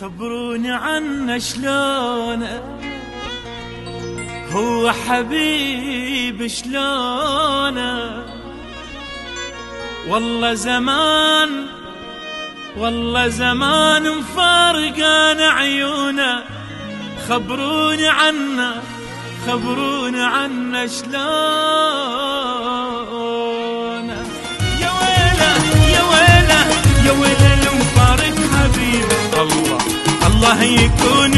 خبروني عنه شلونه هو حبيب شلونه، والله زمان مفارقان عيونه. خبروني عنه شلونه. يا ويله يا ويله يا ويله المفارق حبيبه، الله يكون